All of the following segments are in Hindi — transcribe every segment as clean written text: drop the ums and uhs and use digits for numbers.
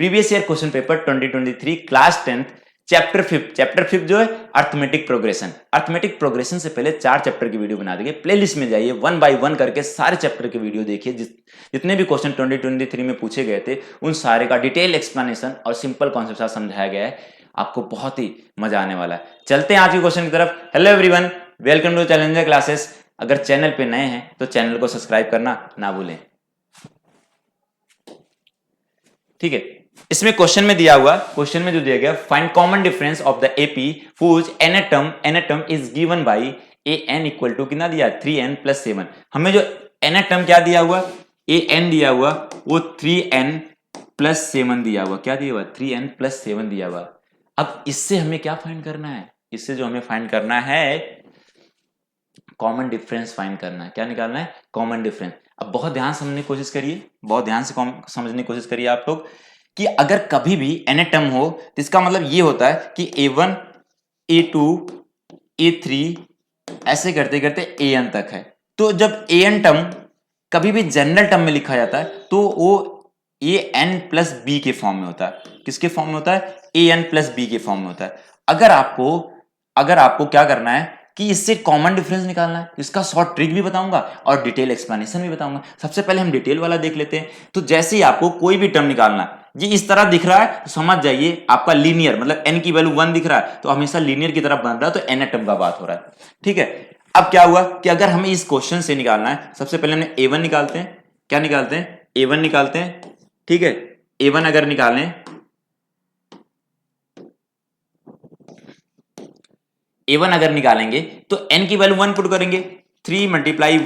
Previous year question paper 2023 class 10th chapter 5 जो है अर्थमेटिक प्रोग्रेशन से पहले 4 चैप्टर की वीडियो बना देंगे। प्लेलिस्ट में जाइए, 1 बाय 1 करके सारे चैप्टर की वीडियो देखिए। जितने भी क्वेश्चन 2023 में पूछे गए थे उन सारे का डिटेल एक्सप्लेनेशन और सिंपल कॉन्सेप्ट से समझाया गया है। आपको बहुत ही मजा आने वाला है। चलते हैं आज के क्वेश्चन की तरफ। Hello everyone, welcome to Challenger Classes. अगर चैनल पे नए हैं तो चैनल को सब्सक्राइब करना ना भूलें। ठीक है, इसमें क्वेश्चन में जो दिया गया, find common difference of the AP whose nth term is given by a n equal to कितना दिया 3n + 7। हमें जो एनाटम क्या दिया हुआ, ए एन दिया हुआ, वो 3n + 7 दिया हुआ। क्या दिया हुआ? 3n + 7 दिया हुआ। अब इससे हमें क्या फाइंड करना है? इससे जो हमें फाइंड करना है कॉमन डिफरेंस फाइंड करना है। क्या निकालना है? Common difference. अब बहुत ध्यान समझने की कोशिश करिए, बहुत ध्यान से समझने की कोशिश करिए आप लोग कि अगर कभी भी एन हो तो इसका मतलब ये होता है कि A1 A2 A3 ऐसे करते करते AN तक है। तो जब AN टर्म कभी भी जनरल टर्म में लिखा जाता है तो वो AN + B के फॉर्म में होता है। किसके फॉर्म में होता है? AN + B के फॉर्म में होता है। अगर आपको क्या करना है कि इससे कॉमन डिफरेंस निकालना है, इसका शॉर्ट ट्रिक भी बताऊंगा और डिटेल एक्सप्लेनेशन भी बताऊंगा। सबसे पहले हम डिटेल वाला देख लेते हैं। तो जैसे ही आपको कोई भी टर्म निकालना है, ये इस तरह दिख रहा है तो समझ जाइए आपका लीनियर, मतलब n की वैल्यू 1 दिख रहा है तो हमेशा लीनियर की तरफ बन रहा है, तो n टर्म का बात हो रहा है। ठीक है, अब क्या हुआ कि अगर हमें इस क्वेश्चन से निकालना है, सबसे पहले हमने A1 निकालते हैं। क्या निकालते हैं? A1 निकालते हैं। ठीक है, A1 अगर निकालें, A1 अगर निकालेंगे तो n की वैल्यू 1 पुट करेंगे। 3 ×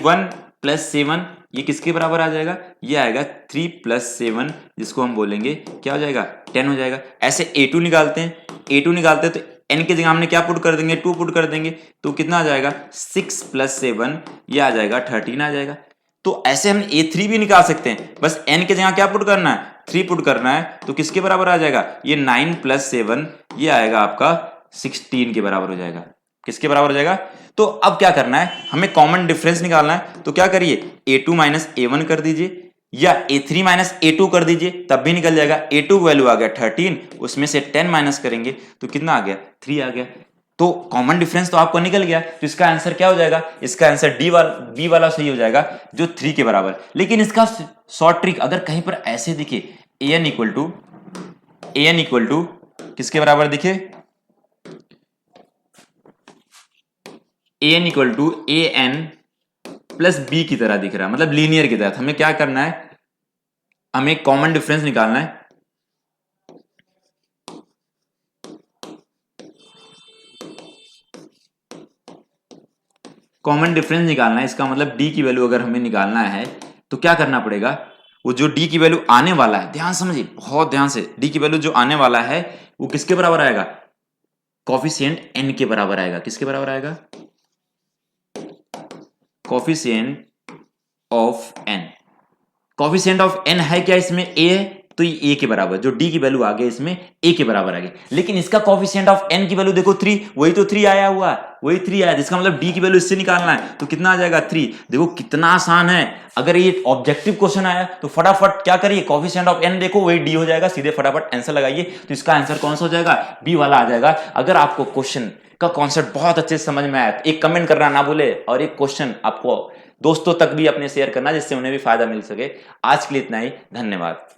1 + 7 ये किसके बराबर आ जाएगा? ये आएगा 3 + 7, जिसको हम बोलेंगे क्या हो जाएगा? 10 हो जाएगा। ऐसे A2 निकालते हैं। A2 निकालते हैं तो n की जगह हमने क्या पुट कर देंगे? 2 पुट कर देंगे। तो कितना आ जाएगा? 6 + 7 ये आ जाएगा 13 आ जाएगा। तो ऐसे हम A3 भी निकाल सकते हैं, बस n की जगह क्या पुट करना है? 3 पुट करना है। तो किसके बराबर आ जाएगा? ये 9 + 7 ये आएगा आपका 16 के बराबर हो जाएगा। किसके बराबर हो जाएगा? तो अब क्या करना है? हमें कॉमन डिफरेंस निकालना है। तो क्या करिए? A2 - A1 कर दीजिए या A3 - A2 कर दीजिए, तब भी निकल जाएगा। A2 वैल्यू आ गया 13, उसमें से 10 माइनस करेंगे तो कितना आ गया? 3 आ गया। तो कॉमन डिफरेंस तो आपको निकल गया। तो इसका आंसर क्या हो जाएगा? इसका आंसर बी वाला सही हो जाएगा, जो 3 के बराबर। लेकिन इसका शॉर्ट ट्रिक, अगर कहीं पर ऐसे दिखे AN इक्वल टू किसके बराबर दिखे? AN = AN + B की तरह दिख रहा है, मतलब लीनियर की तरह। हमें क्या करना है? हमें कॉमन डिफरेंस निकालना है। कॉमन डिफरेंस निकालना है, इसका मतलब D की वैल्यू अगर हमें निकालना है तो क्या करना पड़ेगा? वो जो D की वैल्यू आने वाला है, ध्यान समझिए बहुत ध्यान से, D की वैल्यू जो आने वाला है वो किसके बराबर आएगा? कोफिशिएंट n के बराबर आएगा। किसके बराबर आएगा? Coefficient of n। Coefficient of n है क्या? इसमें a है तो ये a के बराबर, जो d की वैल्यू आ गई इसमें a के बराबर आ गई। लेकिन इसका कोफिशिएंट ऑफ n की वैल्यू देखो 3, वही तो 3 आया हुआ है, वही 3 आया। इसका मतलब d की वैल्यू इससे निकालना है तो कितना आ जाएगा? 3। देखो कितना आसान है। अगर ये ऑब्जेक्टिव क्वेश्चन आया तो फटाफट क्या करिए? कोफिशिएंट ऑफ n देखो, वही d हो जाएगा, सीधे फटाफट आंसर लगाइए। तो इसका आंसर कौन सा हो जाएगा? b वाला आ जाएगा। अगर आपको क्वेश्चन का कॉन्सेप्ट बहुत अच्छे से समझ में आया तो एक कमेंट करना ना भूले, और एक क्वेश्चन आपको दोस्तों तक भी अपने शेयर करना जिससे उन्हें भी फायदा मिल सके। आज के लिए इतना ही, धन्यवाद।